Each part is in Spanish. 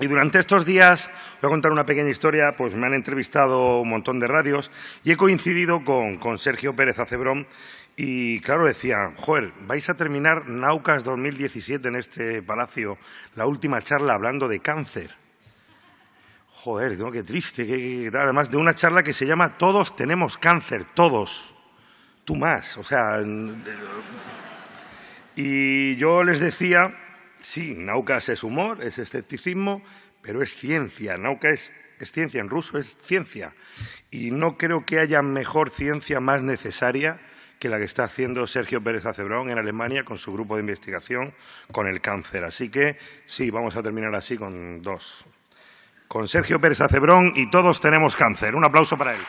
Y durante estos días, voy a contar una pequeña historia, pues me han entrevistado un montón de radios y he coincidido con Sergio Pérez Acebrón y, claro, decía, joder, vais a terminar Naucas 2017 en este palacio, la última charla hablando de cáncer. Joder, ¿no? Qué triste, además de una charla que se llama Todos tenemos cáncer, todos, tú más, o sea... Y yo les decía... Sí, Naucas es humor, es escepticismo, pero es ciencia. Naucas es ciencia, en ruso es ciencia. Y no creo que haya mejor ciencia más necesaria que la que está haciendo Sergio Pérez Acebrón en Alemania con su grupo de investigación con el cáncer. Así que sí, vamos a terminar así con dos. Con Sergio Pérez Acebrón y Todos tenemos cáncer. Un aplauso para él.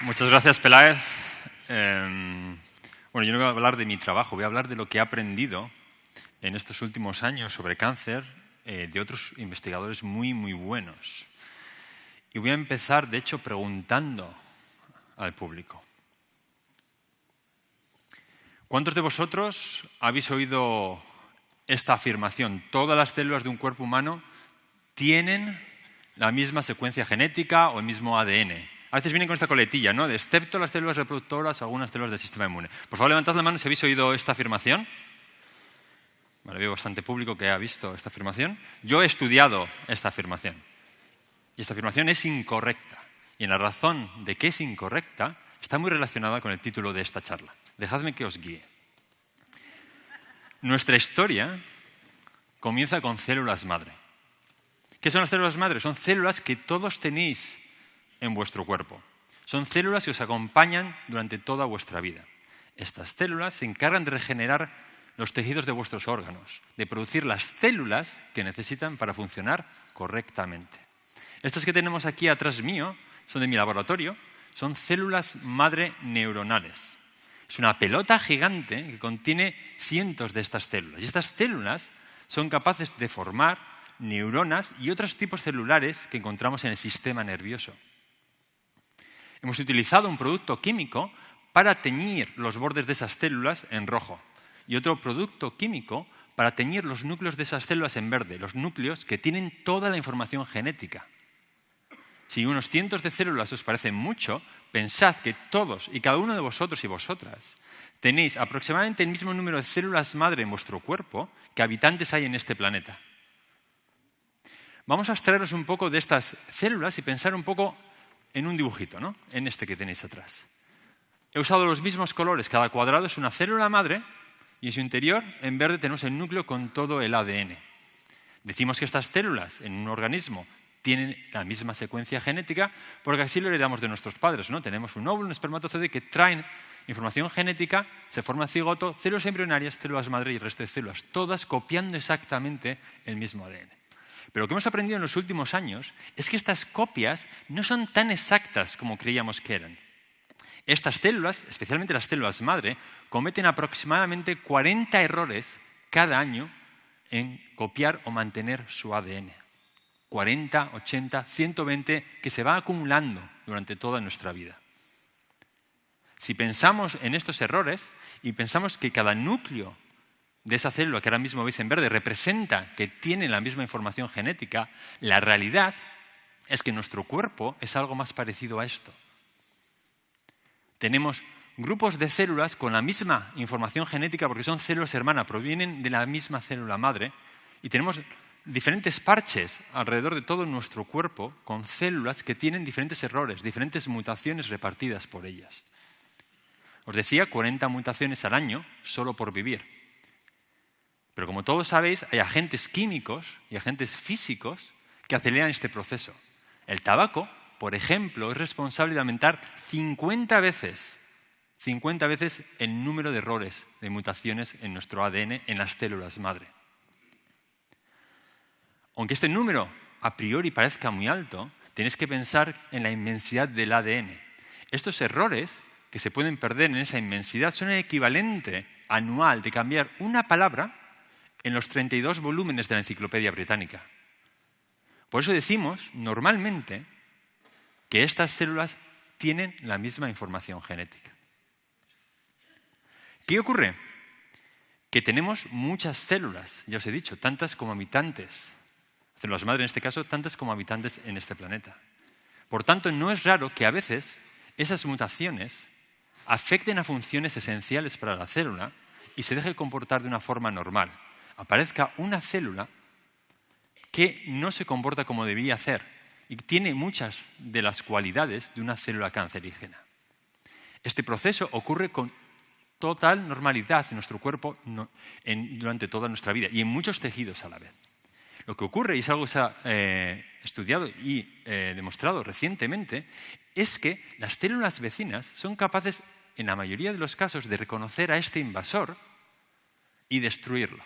Muchas gracias, Peláez. Bueno, yo no voy a hablar de mi trabajo, voy a hablar de lo que he aprendido en estos últimos años sobre cáncer de otros investigadores muy, muy buenos. Y voy a empezar, de hecho, preguntando al público. ¿Cuántos de vosotros habéis oído esta afirmación? Todas las células de un cuerpo humano tienen la misma secuencia genética o el mismo ADN. A veces vienen con esta coletilla, ¿no? Excepto las células reproductoras o algunas células del sistema inmune. Por favor, levantad la mano si habéis oído esta afirmación. Vale, veo bastante público que ha visto esta afirmación. Yo he estudiado esta afirmación. Y esta afirmación es incorrecta. Y en la razón de que es incorrecta está muy relacionada con el título de esta charla. Dejadme que os guíe. Nuestra historia comienza con células madre. ¿Qué son las células madre? Son células que todos tenéis en vuestro cuerpo. Son células que os acompañan durante toda vuestra vida. Estas células se encargan de regenerar los tejidos de vuestros órganos, de producir las células que necesitan para funcionar correctamente. Estas que tenemos aquí atrás mío son de mi laboratorio, son células madre neuronales. Es una pelota gigante que contiene cientos de estas células. Y estas células son capaces de formar neuronas y otros tipos celulares que encontramos en el sistema nervioso. Hemos utilizado un producto químico para teñir los bordes de esas células en rojo y otro producto químico para teñir los núcleos de esas células en verde, los núcleos que tienen toda la información genética. Si unos cientos de células os parecen mucho, pensad que todos y cada uno de vosotros y vosotras tenéis aproximadamente el mismo número de células madre en vuestro cuerpo que habitantes hay en este planeta. Vamos a extraeros un poco de estas células y pensar un poco en un dibujito, ¿no? En este que tenéis atrás. He usado los mismos colores. Cada cuadrado es una célula madre y en su interior, en verde, tenemos el núcleo con todo el ADN. Decimos que estas células en un organismo tienen la misma secuencia genética porque así lo heredamos de nuestros padres, ¿no? Tenemos un óvulo, un espermatozoide que traen información genética, se forma el cigoto, células embrionarias, células madre y el resto de células, todas copiando exactamente el mismo ADN. Pero lo que hemos aprendido en los últimos años es que estas copias no son tan exactas como creíamos que eran. Estas células, especialmente las células madre, cometen aproximadamente 40 errores cada año en copiar o mantener su ADN. 40, 80, 120 que se va acumulando durante toda nuestra vida. Si pensamos en estos errores y pensamos que cada núcleo de esa célula que ahora mismo veis en verde representa que tiene la misma información genética, la realidad es que nuestro cuerpo es algo más parecido a esto. Tenemos grupos de células con la misma información genética porque son células hermanas, provienen de la misma célula madre y tenemos diferentes parches alrededor de todo nuestro cuerpo con células que tienen diferentes errores, diferentes mutaciones repartidas por ellas. Os decía, 40 mutaciones al año solo por vivir. Pero como todos sabéis, hay agentes químicos y agentes físicos que aceleran este proceso. El tabaco, por ejemplo, es responsable de aumentar 50 veces el número de errores, de mutaciones en nuestro ADN en las células madre. Aunque este número a priori parezca muy alto, tenéis que pensar en la inmensidad del ADN. Estos errores que se pueden perder en esa inmensidad son el equivalente anual de cambiar una palabra en los 32 volúmenes de la Enciclopedia Británica. Por eso decimos, normalmente, que estas células tienen la misma información genética. ¿Qué ocurre? Que tenemos muchas células, ya os he dicho, tantas como habitantes. Células madre en este caso, tantas como habitantes en este planeta. Por tanto, no es raro que a veces esas mutaciones afecten a funciones esenciales para la célula y se deje comportar de una forma normal. Aparezca una célula que no se comporta como debía hacer y tiene muchas de las cualidades de una célula cancerígena. Este proceso ocurre con total normalidad en nuestro cuerpo durante toda nuestra vida y en muchos tejidos a la vez. Lo que ocurre, y es algo que se ha estudiado y demostrado recientemente, es que las células vecinas son capaces, en la mayoría de los casos, de reconocer a este invasor y destruirlo.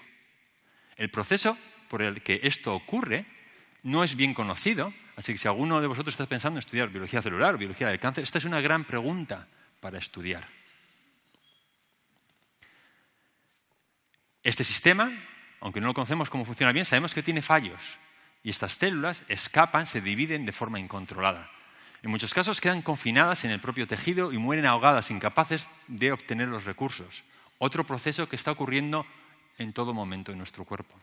El proceso por el que esto ocurre no es bien conocido, así que si alguno de vosotros está pensando en estudiar biología celular o biología del cáncer, esta es una gran pregunta para estudiar. Este sistema, aunque no lo conocemos cómo funciona bien, sabemos que tiene fallos y estas células escapan, se dividen de forma incontrolada. En muchos casos quedan confinadas en el propio tejido y mueren ahogadas, incapaces de obtener los recursos. Otro proceso que está ocurriendo en todo momento en nuestro cuerpo.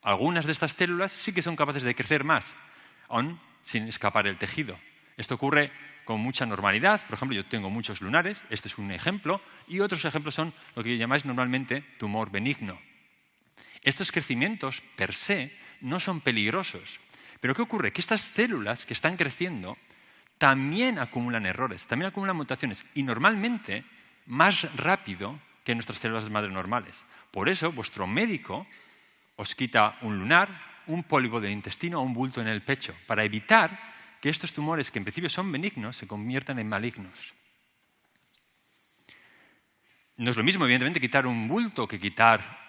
Algunas de estas células sí que son capaces de crecer más, aún sin escapar el tejido. Esto ocurre con mucha normalidad. Por ejemplo, yo tengo muchos lunares, este es un ejemplo, y otros ejemplos son lo que llamáis normalmente tumor benigno. Estos crecimientos per se no son peligrosos. Pero ¿qué ocurre? Que estas células que están creciendo también acumulan errores, también acumulan mutaciones, y normalmente más rápido que nuestras células madre normales. Por eso, vuestro médico os quita un lunar, un pólipo del intestino o un bulto en el pecho, para evitar que estos tumores, que en principio son benignos, se conviertan en malignos. No es lo mismo, evidentemente, quitar un bulto que quitar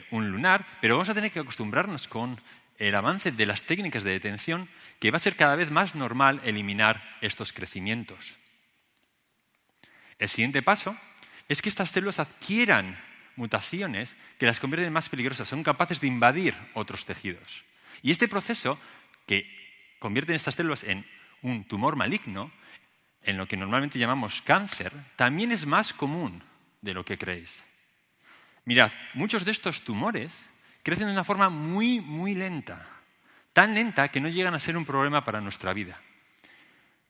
un lunar, pero vamos a tener que acostumbrarnos con el avance de las técnicas de detención, que va a ser cada vez más normal eliminar estos crecimientos. El siguiente paso es que estas células adquieran mutaciones que las convierten en más peligrosas, son capaces de invadir otros tejidos. Y este proceso, que convierte estas células en un tumor maligno, en lo que normalmente llamamos cáncer, también es más común de lo que creéis. Mirad, muchos de estos tumores crecen de una forma muy, muy lenta, tan lenta que no llegan a ser un problema para nuestra vida.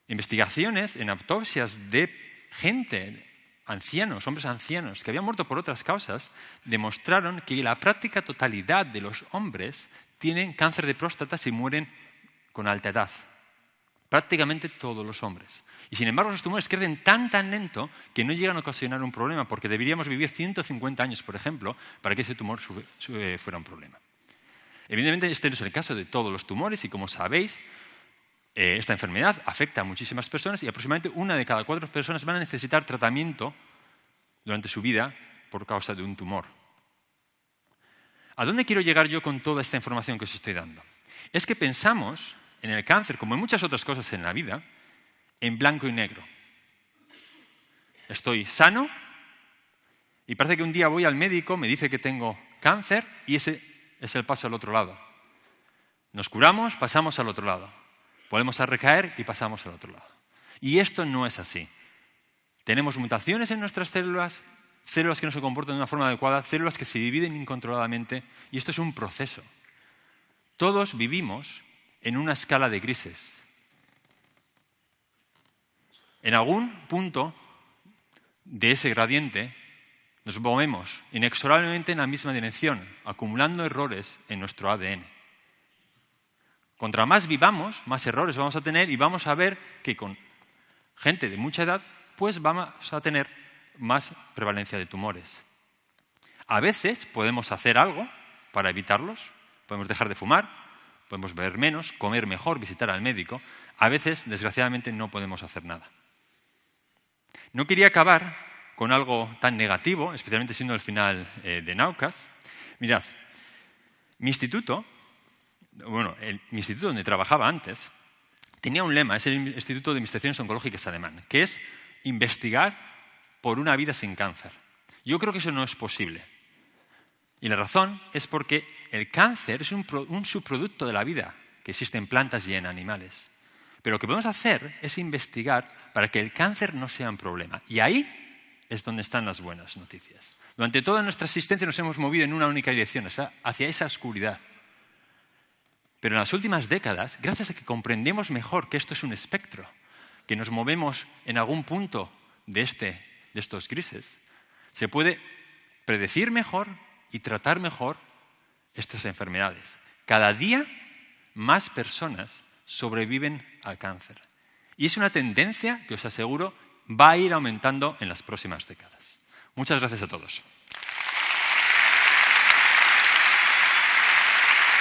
Investigaciones en autopsias de gente, ancianos, hombres ancianos, que habían muerto por otras causas, demostraron que la práctica totalidad de los hombres tienen cáncer de próstata y mueren con alta edad. Prácticamente todos los hombres. Y sin embargo, los tumores crecen tan lento que no llegan a ocasionar un problema, porque deberíamos vivir 150 años, por ejemplo, para que ese tumor fuera un problema. Evidentemente, este no es el caso de todos los tumores y, como sabéis, esta enfermedad afecta a muchísimas personas y aproximadamente 1 de cada 4 personas van a necesitar tratamiento durante su vida por causa de un tumor. ¿A dónde quiero llegar yo con toda esta información que os estoy dando? Es que pensamos en el cáncer, como en muchas otras cosas en la vida, en blanco y negro. Estoy sano y parece que un día voy al médico, me dice que tengo cáncer y ese es el paso al otro lado. Nos curamos, pasamos al otro lado. Volvemos a recaer y pasamos al otro lado. Y esto no es así. Tenemos mutaciones en nuestras células, células que no se comportan de una forma adecuada, células que se dividen incontroladamente, y esto es un proceso. Todos vivimos en una escala de grises. En algún punto de ese gradiente nos movemos inexorablemente en la misma dirección, acumulando errores en nuestro ADN. Contra más vivamos, más errores vamos a tener y vamos a ver que con gente de mucha edad, pues vamos a tener más prevalencia de tumores. A veces podemos hacer algo para evitarlos, podemos dejar de fumar, podemos beber menos, comer mejor, visitar al médico. A veces, desgraciadamente, no podemos hacer nada. No quería acabar con algo tan negativo, especialmente siendo el final de Naucas. Mirad, mi instituto donde trabajaba antes, tenía un lema, es el Instituto de Investigaciones Oncológicas alemán, que es investigar por una vida sin cáncer. Yo creo que eso no es posible. Y la razón es porque el cáncer es un subproducto de la vida que existe en plantas y en animales. Pero lo que podemos hacer es investigar para que el cáncer no sea un problema. Y ahí es donde están las buenas noticias. Durante toda nuestra existencia nos hemos movido en una única dirección, o sea, hacia esa oscuridad. Pero en las últimas décadas, gracias a que comprendemos mejor que esto es un espectro, que nos movemos en algún punto de estos grises, se puede predecir mejor y tratar mejor estas enfermedades. Cada día más personas sobreviven al cáncer. Y es una tendencia que os aseguro va a ir aumentando en las próximas décadas. Muchas gracias a todos.